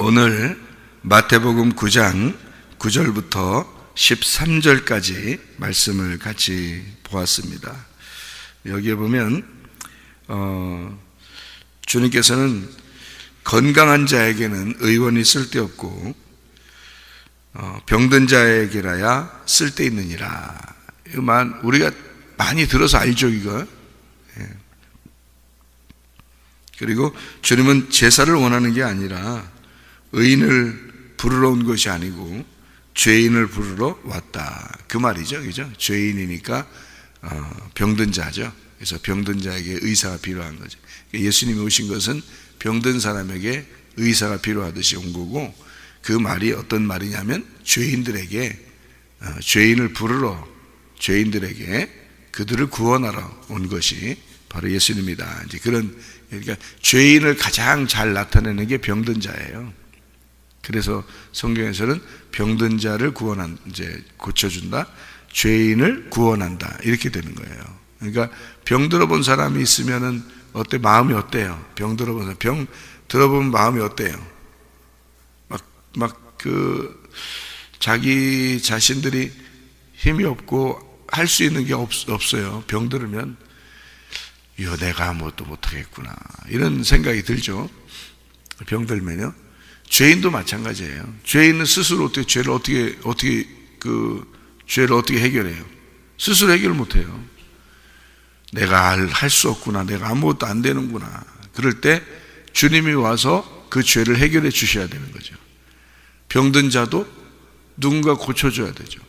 오늘 마태복음 9장 9절부터 13절까지 말씀을 같이 보았습니다. 여기에 보면 주님께서는 건강한 자에게는 의원이 쓸데없고 병든 자에게라야 쓸데있느니라. 이만 우리가 많이 들어서 알죠, 이거. 그리고 주님은 제사를 원하는 게 아니라 의인을 부르러 온 것이 아니고 죄인을 부르러 왔다, 그 말이죠, 그죠? 죄인이니까 병든 자죠. 그래서 병든 자에게 의사가 필요한 거죠. 예수님이 오신 것은 병든 사람에게 의사가 필요하듯이 온 거고, 그 말이 어떤 말이냐면 죄인들에게, 죄인을 부르러, 죄인들에게 그들을 구원하러 온 것이 바로 예수님이다. 이제 그런, 그러니까 죄인을 가장 잘 나타내는 게 병든 자예요. 그래서 성경에서는 병든 자를 고쳐준다, 죄인을 구원한다, 이렇게 되는 거예요. 그러니까 병 들어본 사람이 있으면은 마음이 어때요? 병 들어보면 마음이 어때요? 자기 자신들이 힘이 없고 할 수 있는 게 없어요. 병 들으면 이거 내가 아무것도 못하겠구나, 이런 생각이 들죠. 병 들면요. 죄인도 마찬가지예요. 죄인은 스스로 죄를 어떻게 해결해요? 스스로 해결 못해요. 내가 할 수 없구나, 내가 아무것도 안 되는구나. 그럴 때 주님이 와서 그 죄를 해결해 주셔야 되는 거죠. 병든 자도 누군가 고쳐줘야 되죠.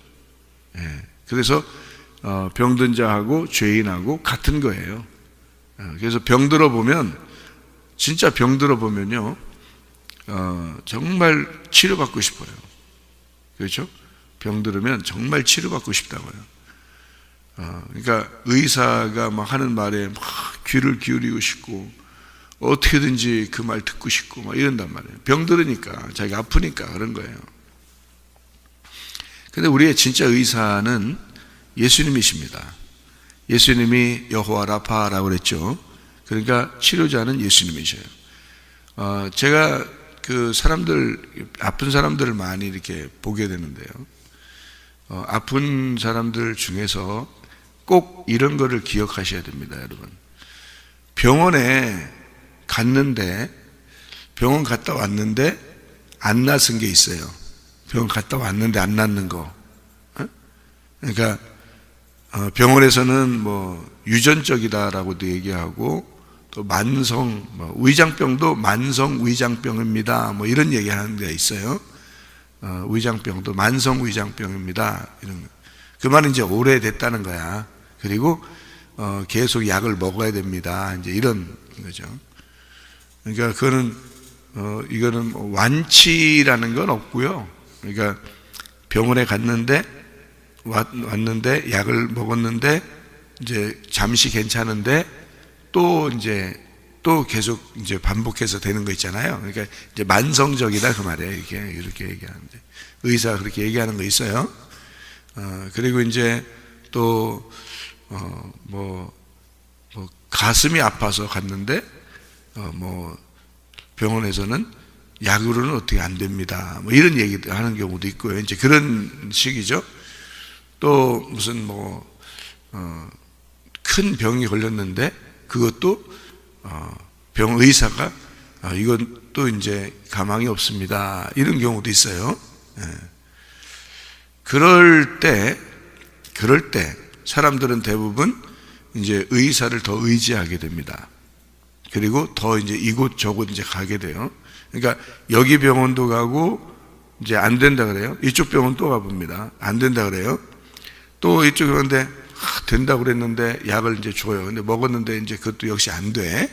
그래서 병든 자하고 죄인하고 같은 거예요. 그래서 병들어 보면, 진짜 병들어 보면요, 정말 치료받고 싶어요. 그렇죠? 병들으면 정말 치료받고 싶다고요. 그러니까 의사가 막 하는 말에 막 귀를 기울이고 싶고 어떻게든지 그 말 듣고 싶고 막 이런단 말이에요. 병들으니까, 자기가 아프니까 그런 거예요. 근데 우리의 진짜 의사는 예수님이십니다. 예수님이 여호와 라파라고 그랬죠. 그러니까 치료자는 예수님이셔요. 제가 아픈 사람들을 많이 이렇게 보게 되는데요. 아픈 사람들 중에서 꼭 이런 거를 기억하셔야 됩니다, 여러분. 병원 갔다 왔는데 안 낫은 게 있어요. 병원 갔다 왔는데 안 낫는 거. 그러니까 병원에서는 유전적이다라고도 얘기하고, 또 위장병도 만성 위장병입니다, 이런 얘기하는 데 있어요. 위장병도 만성 위장병입니다, 이런 거. 그 말은 이제 오래됐다는 거야. 그리고 계속 약을 먹어야 됩니다, 이제 이런 거죠. 그러니까 이거는 완치라는 건 없고요. 그러니까 병원에 왔는데 약을 먹었는데 이제 잠시 괜찮은데 또 계속 이제 반복해서 되는 거 있잖아요. 그러니까 이제 만성적이다, 그 말이에요. 이렇게 얘기하는데, 의사가 그렇게 얘기하는 거 있어요. 그리고 이제 또 가슴이 아파서 갔는데 병원에서는 약으로는 어떻게 안 됩니다, 이런 얘기도 하는 경우도 있고요. 이제 그런 식이죠. 또 무슨 큰 병이 걸렸는데 그것도 병 의사가 이건 또 이제 가망이 없습니다, 이런 경우도 있어요. 그럴 때 사람들은 대부분 이제 의사를 더 의지하게 됩니다. 그리고 더 이제 이곳저곳 이제 가게 돼요. 그러니까 여기 병원도 가고, 이제 안 된다 그래요. 이쪽 병원 또 가봅니다. 안 된다 그래요. 또 이쪽 병원인데 된다고 그랬는데 약을 이제 줘요. 근데 먹었는데 이제 그것도 역시 안 돼.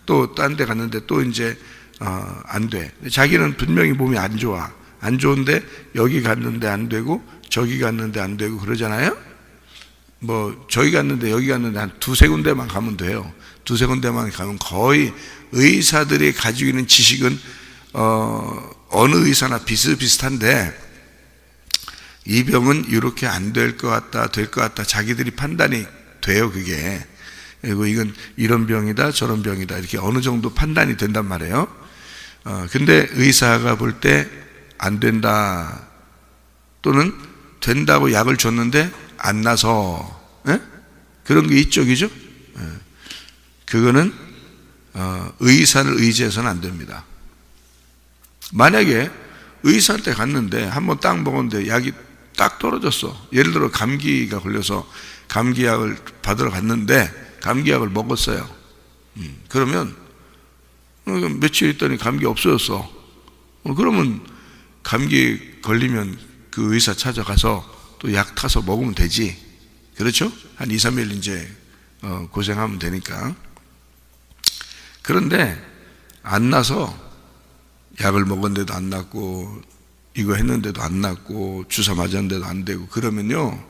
또 딴 데 갔는데 또 이제 안 돼. 자기는 분명히 몸이 안 좋아. 안 좋은데 여기 갔는데 안 되고 저기 갔는데 안 되고 그러잖아요. 저기 갔는데 여기 갔는데 한 두세 군데만 가면 돼요. 두세 군데만 가면 거의 의사들이 가지고 있는 지식은 어느 의사나 비슷비슷한데, 이 병은 이렇게 안 될 것 같다, 될 것 같다, 자기들이 판단이 돼요, 그게. 그리고 이건 이런 병이다, 저런 병이다, 이렇게 어느 정도 판단이 된단 말이에요. 근데 의사가 볼 때 안 된다, 또는 된다고 약을 줬는데 안 나서, 그런 게 있죠, 그죠? 그거는 의사를 의지해서는 안 됩니다. 만약에 의사한테 갔는데 한번 딱 먹었는데 약이 딱 떨어졌어. 예를 들어 감기가 걸려서 감기약을 받으러 갔는데 감기약을 먹었어요. 그러면 며칠 있더니 감기 없어졌어. 그러면 감기 걸리면 그 의사 찾아가서 또 약 타서 먹으면 되지. 그렇죠? 한 2, 3일 이제 고생하면 되니까. 그런데 안 나서 약을 먹었는데도 안 낫고, 이거 했는데도 안 낫고, 주사 맞았는데도 안 되고, 그러면요,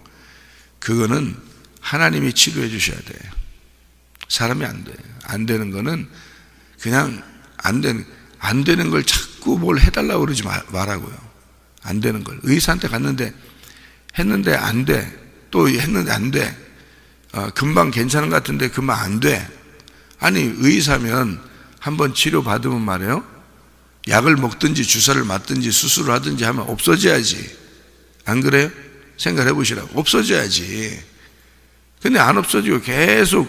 그거는 하나님이 치료해 주셔야 돼요. 사람이 안 돼요. 안 되는 거는 그냥 안 되는 걸 자꾸 뭘 해달라고 그러지 말라고요. 안 되는 걸. 의사한테 갔는데 했는데 안 돼. 또 했는데 안 돼. 금방 괜찮은 것 같은데 금방 안 돼. 아니, 의사면 한번 치료받으면 말이에요, 약을 먹든지 주사를 맞든지 수술을 하든지 하면 없어져야지. 안 그래요? 생각해 보시라고. 없어져야지. 근데 안 없어지고 계속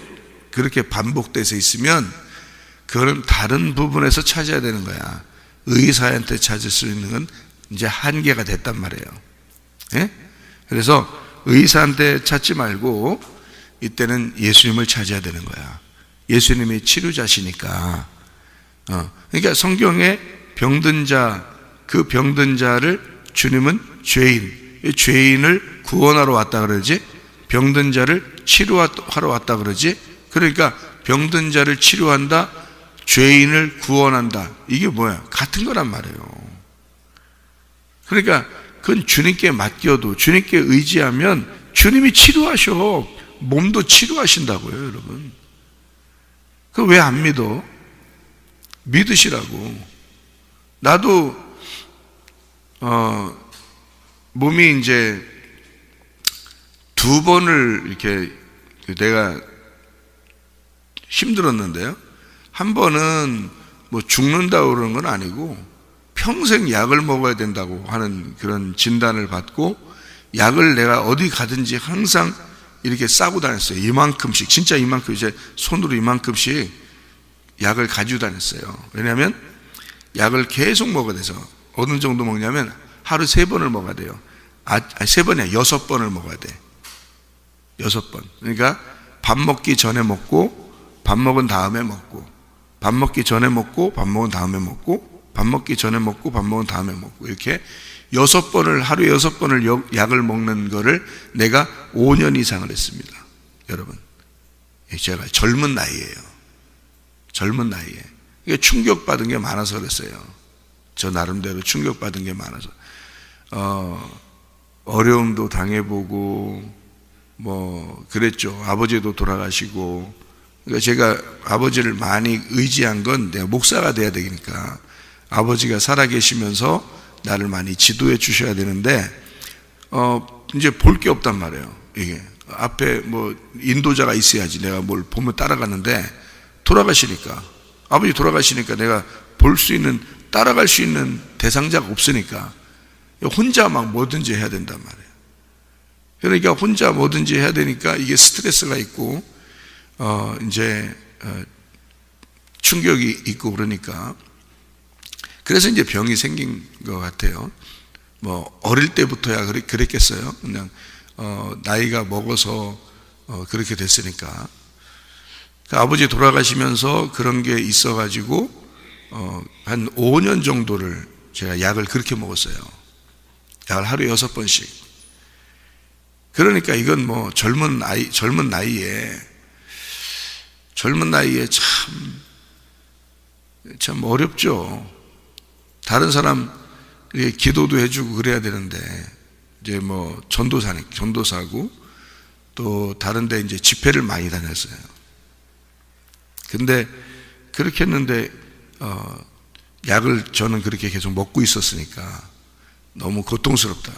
그렇게 반복돼서 있으면 그거는 다른 부분에서 찾아야 되는 거야. 의사한테 찾을 수 있는 건 이제 한계가 됐단 말이에요. 예? 그래서 의사한테 찾지 말고 이때는 예수님을 찾아야 되는 거야. 예수님이 치료자시니까. 그러니까 성경에 병든 자, 그 병든 자를 주님은 죄인을 구원하러 왔다 그러지, 병든 자를 치료하러 왔다 그러지. 그러니까 병든 자를 치료한다, 죄인을 구원한다. 이게 뭐야? 같은 거란 말이에요. 그러니까 그건 주님께 맡겨도, 주님께 의지하면 주님이 치료하셔. 몸도 치료하신다고요, 여러분. 그 왜 안 믿어? 믿으시라고. 나도 몸이 이제 2번을 이렇게 내가 힘들었는데요, 한 번은 뭐 죽는다고 그러는 건 아니고 평생 약을 먹어야 된다고 하는 그런 진단을 받고, 약을 내가 어디 가든지 항상 이렇게 싸고 다녔어요. 이만큼씩, 진짜 이만큼, 이제 손으로 이만큼씩 약을 가지고 다녔어요. 왜냐하면 약을 계속 먹어야 돼서. 어느 정도 먹냐면 하루 3번을 먹어야 돼요. 3번이야, 6번을 먹어야 돼. 6번. 그러니까 밥 먹기 전에 먹고, 밥 먹은 다음에 먹고, 밥 먹기 전에 먹고, 밥 먹은 다음에 먹고, 밥 먹기 전에 먹고, 밥 먹은 다음에 먹고, 이렇게 6번을, 하루에 6번을 약을 먹는 거를 내가 5년 이상을 했습니다. 여러분, 제가 젊은 나이에요. 젊은 나이에. 이게 충격받은 게 많아서 그랬어요. 저 나름대로 충격받은 게 많아서. 어려움도 당해보고, 뭐, 그랬죠. 아버지도 돌아가시고. 그러니까 제가 아버지를 많이 의지한 건 내가 목사가 돼야 되니까 아버지가 살아계시면서 나를 많이 지도해 주셔야 되는데, 이제 볼 게 없단 말이에요. 이게 앞에 뭐 인도자가 있어야지 내가 뭘 보면 따라가는데, 돌아가시니까, 아버지 돌아가시니까 내가 볼 수 있는, 따라갈 수 있는 대상자가 없으니까 혼자 막 뭐든지 해야 된단 말이에요. 그러니까 혼자 뭐든지 해야 되니까 이게 스트레스가 있고, 이제 충격이 있고, 그러니까 그래서 이제 병이 생긴 것 같아요. 뭐 어릴 때부터야 그랬겠어요. 그냥 나이가 먹어서 그렇게 됐으니까. 그 아버지 돌아가시면서 그런 게 있어가지고 한 5년 정도를 제가 약을 그렇게 먹었어요. 약을 하루에 6번씩. 그러니까 이건 뭐 젊은 나이에 참 어렵죠. 다른 사람 기도도 해주고 그래야 되는데, 이제 뭐 전도사고 또 다른데 이제 집회를 많이 다녔어요. 근데 그렇게 했는데 약을 저는 그렇게 계속 먹고 있었으니까 너무 고통스럽다.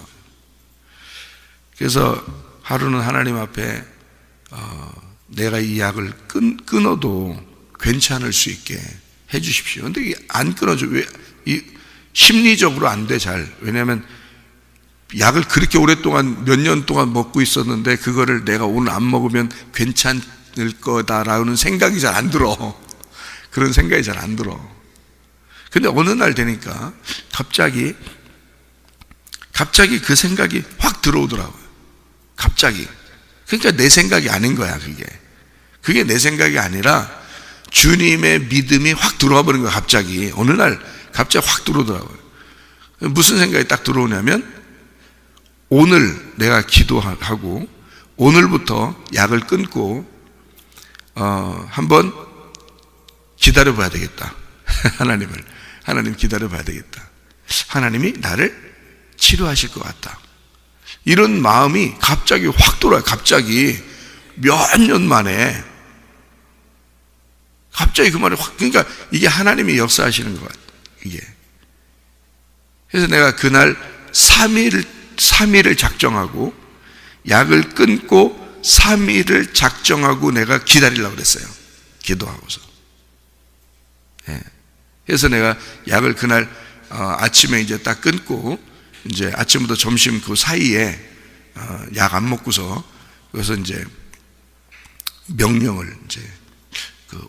그래서 하루는 하나님 앞에 내가 이 약을 끊어도 괜찮을 수 있게 해 주십시오. 근데 이게 안 끊어져. 왜? 심리적으로 안 돼, 잘. 왜냐하면 약을 그렇게 오랫동안 몇 년 동안 먹고 있었는데 그거를 내가 오늘 안 먹으면 괜찮을 거다라는 생각이 잘 안 들어. 그런 생각이 잘 안 들어. 근데 어느 날 되니까 갑자기 그 생각이 확 들어오더라고요. 갑자기. 그러니까 내 생각이 아닌 거야, 그게 내 생각이 아니라 주님의 믿음이 확 들어와 버린 거야. 갑자기 어느 날 갑자기 확 들어오더라고요. 무슨 생각이 딱 들어오냐면, 오늘 내가 기도하고 오늘부터 약을 끊고 한번 기다려 봐야 되겠다. 하나님 기다려 봐야 되겠다. 하나님이 나를 치료하실 것 같다. 이런 마음이 갑자기 확 들어와요. 갑자기 몇 년 만에 갑자기 그 말이 확, 그러니까 이게 하나님이 역사하시는 것 같아요. 이게. 그래서 내가 그날 3일을 작정하고 약을 끊고 3일을 작정하고 내가 기다리려고 그랬어요. 기도하고서. 예. 그래서 내가 약을 그날 아침에 이제 딱 끊고 이제 아침부터 점심 그 사이에 약 안 먹고서 그래서 이제 명령을 이제 그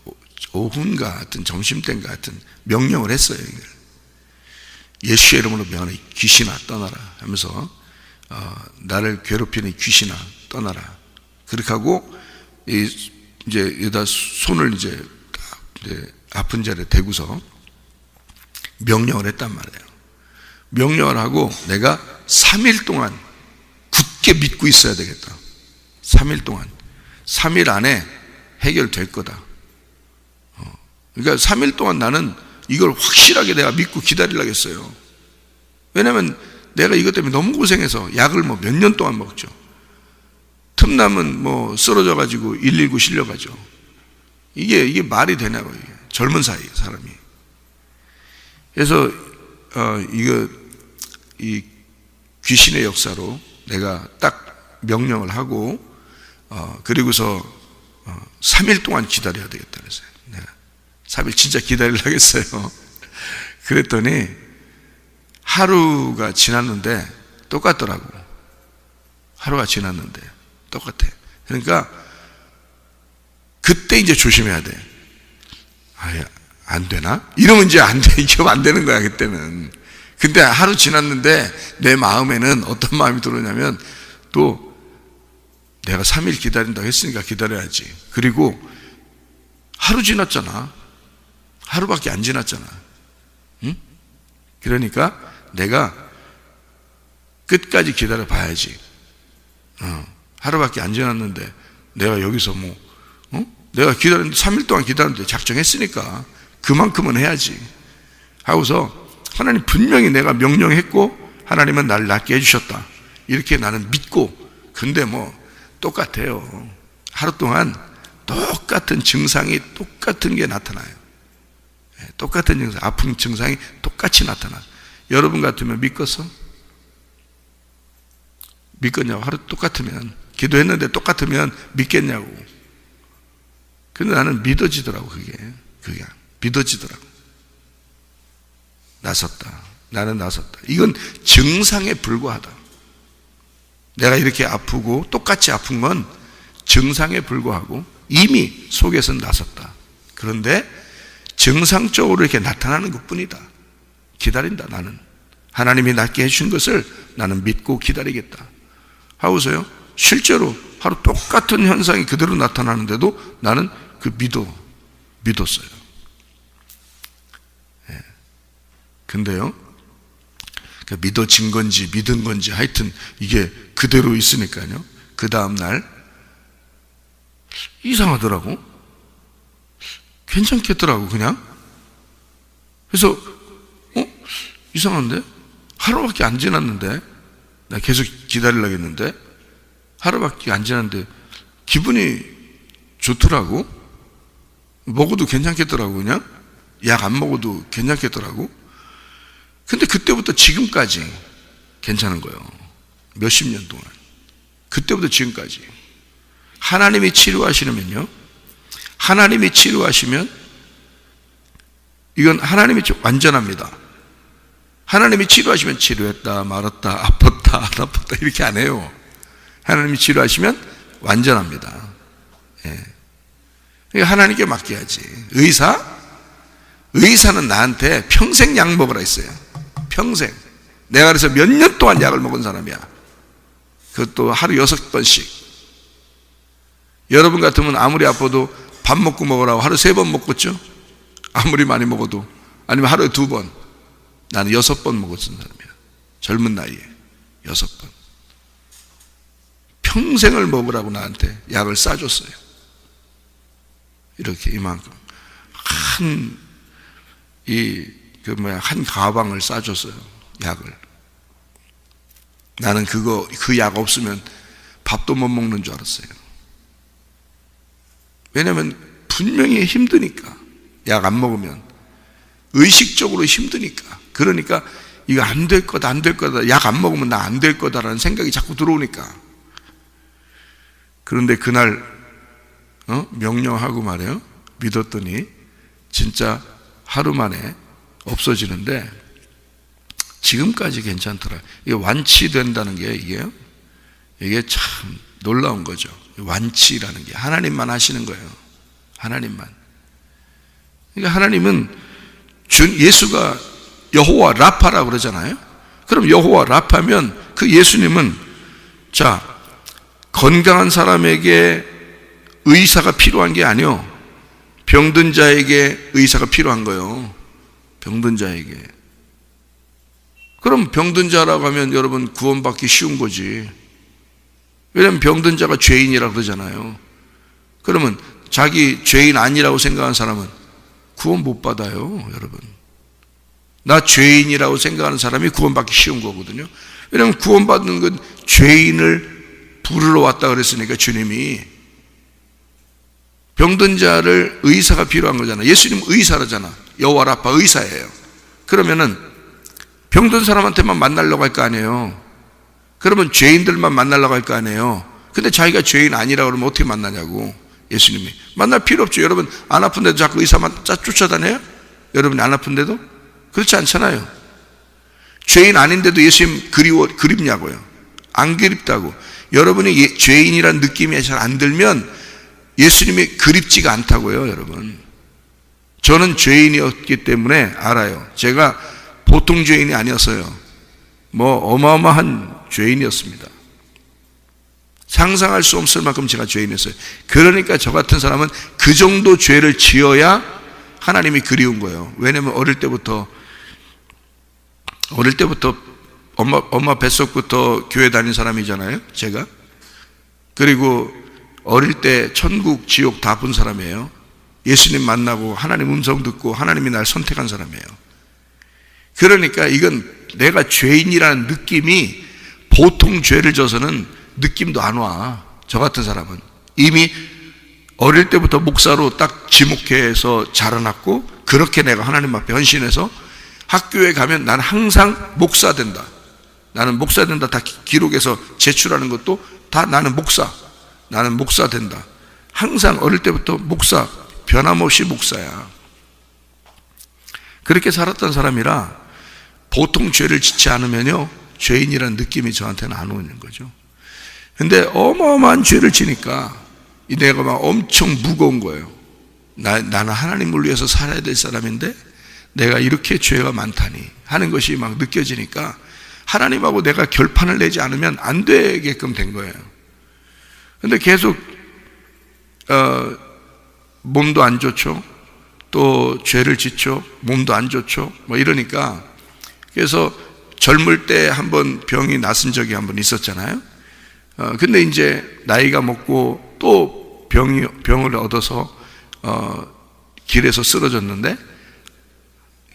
오후인가 하여튼 점심때인가 하여튼 명령을 했어요. 예수의 이름으로 명하노니 귀신아 떠나라 하면서 나를 괴롭히는 귀신아 떠나라. 그렇게 하고 이제 여기다 손을 이제 아픈 자리에 대고서 명령을 했단 말이에요. 명령을 하고 내가 3일 동안 굳게 믿고 있어야 되겠다. 3일 동안. 3일 안에 해결될 거다. 그러니까 3일 동안 나는 이걸 확실하게 내가 믿고 기다리려고 했어요. 왜냐하면 내가 이것 때문에 너무 고생해서 약을 뭐 몇 년 동안 먹죠. 틈나면 뭐 쓰러져 가지고 119 실려가죠. 이게 말이 되냐고, 이게. 젊은 사람이. 그래서 이 귀신의 역사로 내가 딱 명령을 하고 그리고서 3일 동안 기다려야 되겠다 그랬어요. 내가 3일 진짜 기다리려고 했어요. 그랬더니 하루가 지났는데 똑같더라고. 하루가 지났는데 똑같아. 그러니까 그때 이제 조심해야 돼. 안 되나? 이러면 이제 안 돼. 이러면 안 되는 거야, 그때는. 근데 하루 지났는데 내 마음에는 어떤 마음이 들어오냐면, 또 내가 3일 기다린다고 했으니까 기다려야지. 그리고 하루 지났잖아. 하루밖에 안 지났잖아. 응? 그러니까 내가 끝까지 기다려 봐야지. 하루밖에 안 지났는데 내가 여기서 내가 3일 동안 기다렸는데 작정했으니까 그만큼은 해야지 하고서, 하나님 분명히 내가 명령했고 하나님은 나를 낫게 해주셨다, 이렇게 나는 믿고. 근데 뭐 똑같아요. 하루 동안 똑같은 증상이 똑같은 게 나타나요. 똑같은 증상, 아픈 증상이 똑같이 나타나. 여러분 같으면 믿겠어? 믿겠냐고. 하루 똑같으면, 기도했는데 똑같으면 믿겠냐고. 근데 나는 믿어지더라고. 그게 믿어지더라고. 나는 나섰다. 이건 증상에 불과하다. 내가 이렇게 아프고 똑같이 아픈 건 증상에 불과하고 이미 속에서는 나섰다. 그런데 증상적으로 이렇게 나타나는 것뿐이다. 기다린다. 나는 하나님이 낫게 해주신 것을 나는 믿고 기다리겠다 하고서요, 실제로 하루 똑같은 현상이 그대로 나타나는데도 나는 믿었어요. 근데요, 믿어진 건지 믿은 건지 하여튼 이게 그대로 있으니까요, 그 다음날 이상하더라고. 괜찮겠더라고, 그냥. 그래서 이상한데? 하루밖에 안 지났는데, 나 계속 기다리려고 했는데 하루밖에 안 지났는데 기분이 좋더라고. 먹어도 괜찮겠더라고. 그냥 약 안 먹어도 괜찮겠더라고. 근데 그때부터 지금까지 괜찮은 거예요. 몇십 년 동안. 그때부터 지금까지. 하나님이 치료하시면요, 하나님이 치료하시면 이건 하나님이 완전합니다. 하나님이 치료하시면 치료했다 말았다 아팠다 안 아팠다 이렇게 안 해요. 하나님이 치료하시면 완전합니다. 예. 하나님께 맡겨야지. 의사는 나한테 평생 약 먹으라 했어요. 평생. 내가 그래서 몇 년 동안 약을 먹은 사람이야. 그것도 하루 6번씩. 여러분 같으면 아무리 아파도 밥 먹고 먹으라고 하루 3번 먹겠죠? 아무리 많이 먹어도. 아니면 하루에 2번. 나는 6번 먹었던 사람이야. 젊은 나이에 6번. 평생을 먹으라고 나한테 약을 싸줬어요. 이렇게 이만큼 한 가방을 싸줬어요. 약을. 나는 그 약 없으면 밥도 못 먹는 줄 알았어요. 왜냐하면 분명히 힘드니까. 약 안 먹으면 의식적으로 힘드니까. 그러니까 이거 안 될 거다 안 될 거다, 약 안 먹으면 나 안 될 거다라는 생각이 자꾸 들어오니까. 그런데 그날 명령하고 말이에요. 믿었더니 진짜 하루 만에 없어지는데 지금까지 괜찮더라. 이게 완치된다는 게 이게 참 놀라운 거죠. 완치라는 게 하나님만 하시는 거예요. 하나님만. 그러니까 하나님은 예수가 여호와 라파라고 그러잖아요. 그럼 여호와 라파면 그 예수님은 자, 건강한 사람에게 의사가 필요한 게 아니요, 병든 자에게 의사가 필요한 거예요. 병든 자에게. 그럼 병든 자라고 하면 여러분 구원받기 쉬운 거지. 왜냐하면 병든 자가 죄인이라고 그러잖아요. 그러면 자기 죄인 아니라고 생각하는 사람은 구원 못 받아요. 여러분, 나 죄인이라고 생각하는 사람이 구원받기 쉬운 거거든요. 왜냐하면 구원받는 건 죄인을 부르러 왔다 그랬으니까. 주님이 병든 자를 의사가 필요한 거잖아. 예수님 의사라잖아. 여호와 라파 의사예요. 그러면은 병든 사람한테만 만나려고 할 거 아니에요. 그러면 죄인들만 만나려고 할 거 아니에요. 근데 자기가 죄인 아니라고 그러면 어떻게 만나냐고. 예수님이 만날 필요 없죠. 여러분 안 아픈데도 자꾸 의사만 쫓아다녀요? 여러분이 안 아픈데도? 그렇지 않잖아요. 죄인 아닌데도 예수님 그립냐고요. 안 그립다고. 여러분이 죄인이란 느낌이 잘 안 들면 예수님이 그립지가 않다고요. 여러분, 저는 죄인이었기 때문에 알아요. 제가 보통 죄인이 아니었어요. 어마어마한 죄인이었습니다. 상상할 수 없을 만큼 제가 죄인이었어요. 그러니까 저 같은 사람은 그 정도 죄를 지어야 하나님이 그리운 거예요. 왜냐하면 어릴 때부터 엄마 뱃속부터 교회 다닌 사람이잖아요, 제가. 그리고 어릴 때 천국, 지옥 다 본 사람이에요. 예수님 만나고 하나님 음성 듣고 하나님이 날 선택한 사람이에요. 그러니까 이건 내가 죄인이라는 느낌이, 보통 죄를 져서는 느낌도 안 와. 저 같은 사람은 이미 어릴 때부터 목사로 딱 지목해서 자라났고, 그렇게 내가 하나님 앞에 헌신해서 학교에 가면 나는 항상 목사 된다, 나는 목사 된다, 다 기록해서 제출하는 것도 다 나는 목사 된다. 항상 어릴 때부터 목사, 변함없이 목사야. 그렇게 살았던 사람이라 보통 죄를 짓지 않으면요, 죄인이라는 느낌이 저한테는 안 오는 거죠. 근데 어마어마한 죄를 지니까 내가 막 엄청 무거운 거예요. 나는 하나님을 위해서 살아야 될 사람인데 내가 이렇게 죄가 많다니 하는 것이 막 느껴지니까 하나님하고 내가 결판을 내지 않으면 안 되게끔 된 거예요. 근데 계속 몸도 안 좋죠, 또 죄를 짓죠, 몸도 안 좋죠, 이러니까. 그래서 젊을 때 한번 병이 났은 적이 한번 있었잖아요. 근데 이제 나이가 먹고 또 병을 얻어서 길에서 쓰러졌는데,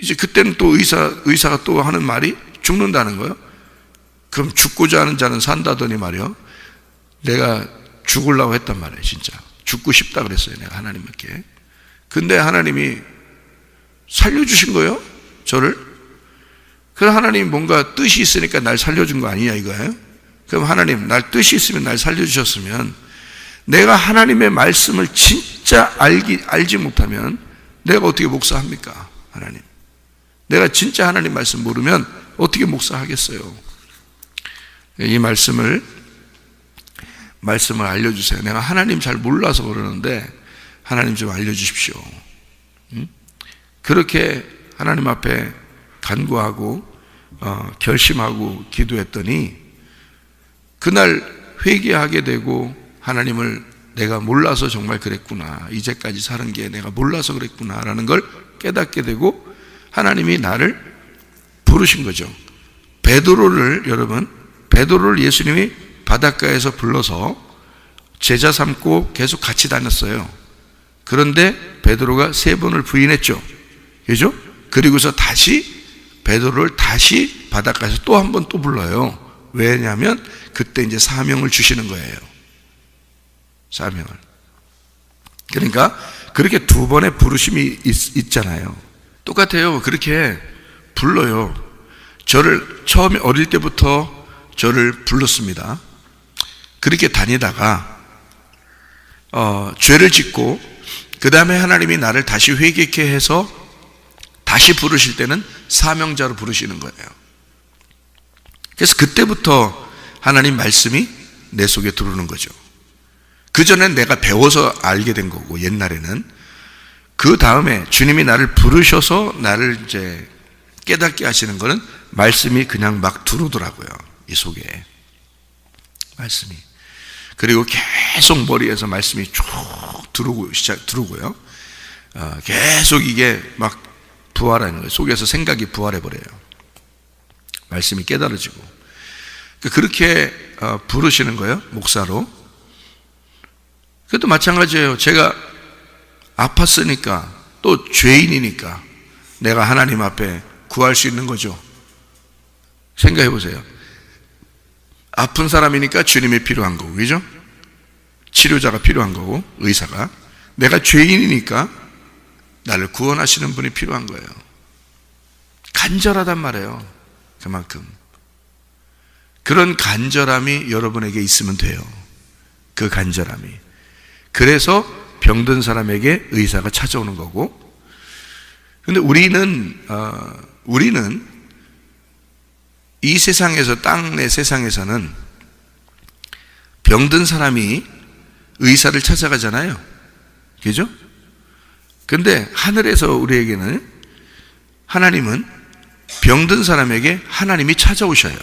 이제 그때는 또 의사가 또 하는 말이 죽는다는 거예요. 그럼 죽고자 하는 자는 산다더니 말이요, 내가 죽으려고 했단 말이에요. 진짜 죽고 싶다 그랬어요, 내가 하나님께. 근데 하나님이 살려주신 거예요, 저를. 그럼 하나님이 뭔가 뜻이 있으니까 날 살려준 거 아니냐 이거예요. 그럼 하나님, 날 뜻이 있으면 날 살려주셨으면, 내가 하나님의 말씀을 진짜 알지 못하면 내가 어떻게 목사합니까? 하나님. 내가 진짜 하나님 말씀 모르면 어떻게 목사하겠어요? 이 말씀을 알려주세요. 내가 하나님 잘 몰라서 그러는데 하나님 좀 알려주십시오. 그렇게 하나님 앞에 간구하고 결심하고 기도했더니 그날 회개하게 되고 하나님을 내가 몰라서 정말 그랬구나, 이제까지 사는 게 내가 몰라서 그랬구나 라는 걸 깨닫게 되고 하나님이 나를 부르신 거죠. 베드로를 예수님이 바닷가에서 불러서 제자 삼고 계속 같이 다녔어요. 그런데 베드로가 3번을 부인했죠. 그죠? 그리고서 베드로를 다시 바닷가에서 또 한 번 또 불러요. 왜냐하면 그때 이제 사명을 주시는 거예요. 사명을. 그러니까 그렇게 2번의 부르심이 있잖아요. 똑같아요. 그렇게 불러요. 저를 처음에 어릴 때부터 저를 불렀습니다. 그렇게 다니다가 죄를 짓고 그 다음에 하나님이 나를 다시 회개케 해서 다시 부르실 때는 사명자로 부르시는 거예요. 그래서 그때부터 하나님 말씀이 내 속에 들어오는 거죠. 그전엔 내가 배워서 알게 된 거고, 옛날에는. 그 다음에 주님이 나를 부르셔서 나를 이제 깨닫게 하시는 거는 말씀이 그냥 막 들어오더라고요. 이 속에 말씀이. 그리고 계속 머리에서 말씀이 쭉 들어오고요. 계속 이게 막 부활하는 거예요. 속에서 생각이 부활해버려요. 말씀이 깨달아지고. 그렇게 부르시는 거예요. 목사로. 그것도 마찬가지예요. 제가 아팠으니까, 또 죄인이니까 내가 하나님 앞에 구할 수 있는 거죠. 생각해 보세요. 아픈 사람이니까 주님이 필요한 거고, 그죠? 치료자가 필요한 거고, 의사가. 내가 죄인이니까 나를 구원하시는 분이 필요한 거예요. 간절하단 말이에요. 그만큼. 그런 간절함이 여러분에게 있으면 돼요. 그 간절함이. 그래서 병든 사람에게 의사가 찾아오는 거고. 근데 우리는 이 세상에서, 땅 내 세상에서는 병든 사람이 의사를 찾아가잖아요. 그죠? 근데 하늘에서 우리에게는, 하나님은 병든 사람에게 하나님이 찾아오셔요.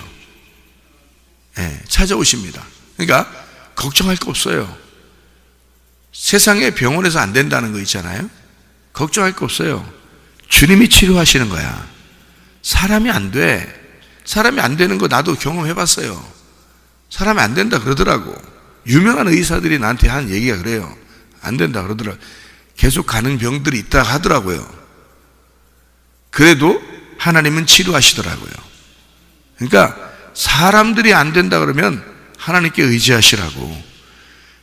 네, 찾아오십니다. 그러니까 걱정할 거 없어요. 세상에 병원에서 안 된다는 거 있잖아요. 걱정할 거 없어요. 주님이 치료하시는 거야. 사람이 안 돼. 사람이 안 되는 거 나도 경험해 봤어요. 사람이 안 된다 그러더라고. 유명한 의사들이 나한테 한 얘기가 그래요. 안 된다 그러더라고. 계속 가는 병들이 있다 하더라고요. 그래도 하나님은 치료하시더라고요. 그러니까 사람들이 안 된다 그러면 하나님께 의지하시라고.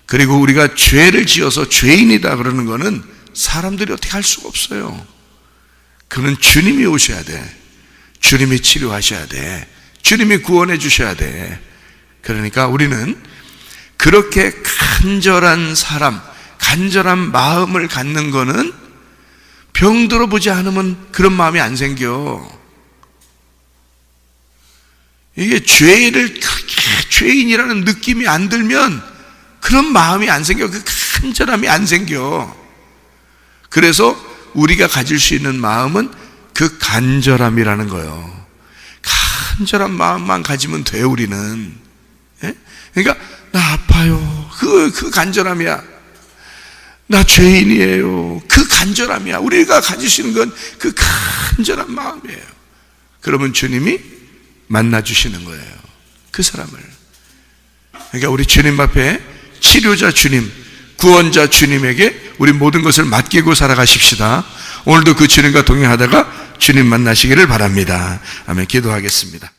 그리고 우리가 죄를 지어서 죄인이다 그러는 거는 사람들이 어떻게 할 수가 없어요. 그는 주님이 오셔야 돼. 주님이 치료하셔야 돼. 주님이 구원해 주셔야 돼. 그러니까 우리는 그렇게 간절한 사람, 간절한 마음을 갖는 거는 병들어 보지 않으면 그런 마음이 안 생겨. 이게 죄인이라는 느낌이 안 들면 그런 마음이 안 생겨. 그 간절함이 안 생겨. 그래서 우리가 가질 수 있는 마음은 그 간절함이라는 거예요. 간절한 마음만 가지면 돼요, 우리는. 예? 그러니까 나 아파요. 그 간절함이야. 나 죄인이에요. 그 간절함이야. 우리가 가질 수 있는 건 그 간절한 마음이에요. 그러면 주님이 만나주시는 거예요. 그 사람을. 그러니까 우리 주님 앞에 치료자 주님, 구원자 주님에게 우리 모든 것을 맡기고 살아가십시다. 오늘도 그 주님과 동행하다가 주님 만나시기를 바랍니다. 아멘. 기도하겠습니다.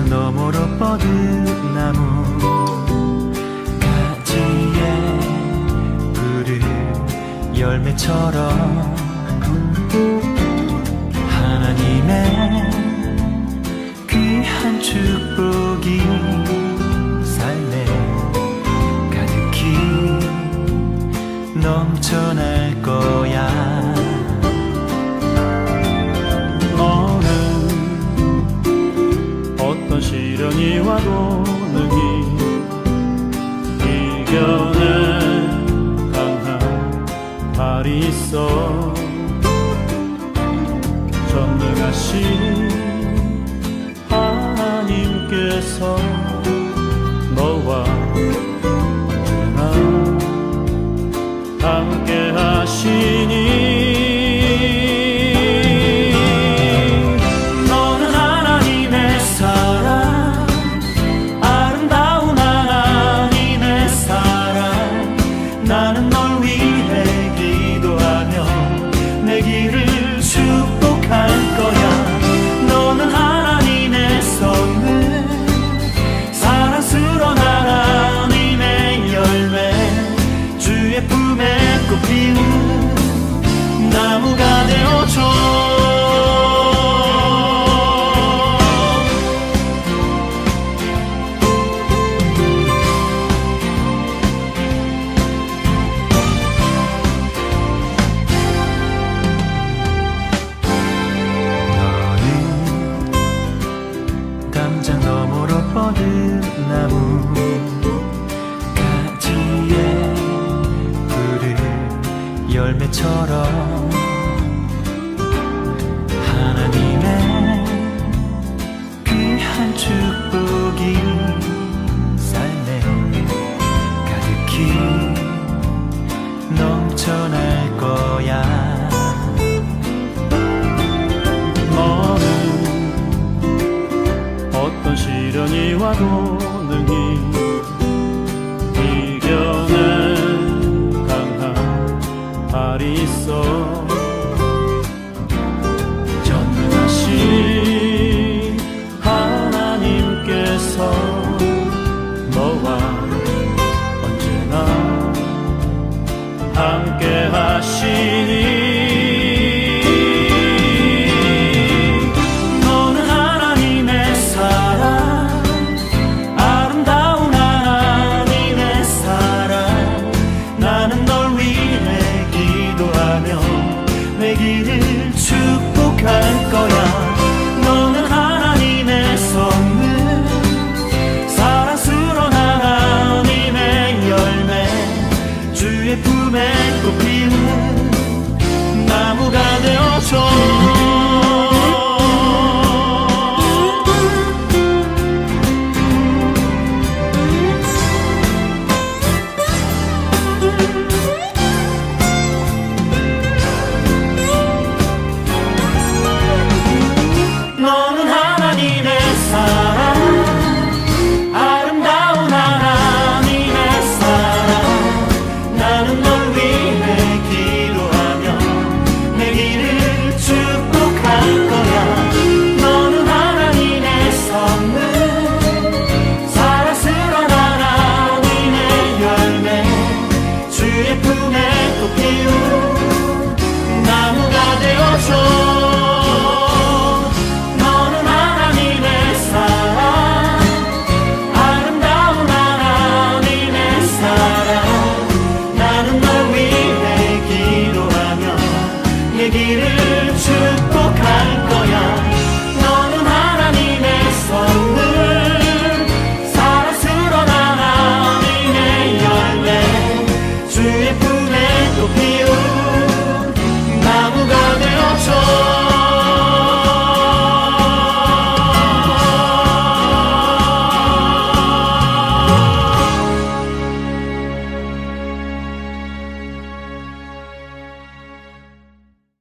너머로 뻗은 나무 가지에 열매처럼 하나님의 귀한 축복이 삶에 가득히 넘쳐날 거야. 너는 어떤 시련이 와도 능히 이겨낼 강한 발이 있어. 전능하신 하나님께서 너와 언제나 함께 하시니. 너는 하나님의 사랑, 아름다운 하나님의 사랑. 나는 널 위해 기도하며 내 길을 축복할 거야. 너는 하나님의 선물, 사랑스러운 하나님의 열매, 주의 품에 꽃피는 나무가 되어줘. 담장 너머로 뻗은 나무 가지에 푸른 열매처럼 하나님의 귀한 축복이 삶에 가득히 넘쳐날 거야. 너는 어떤 시련이 와도 능히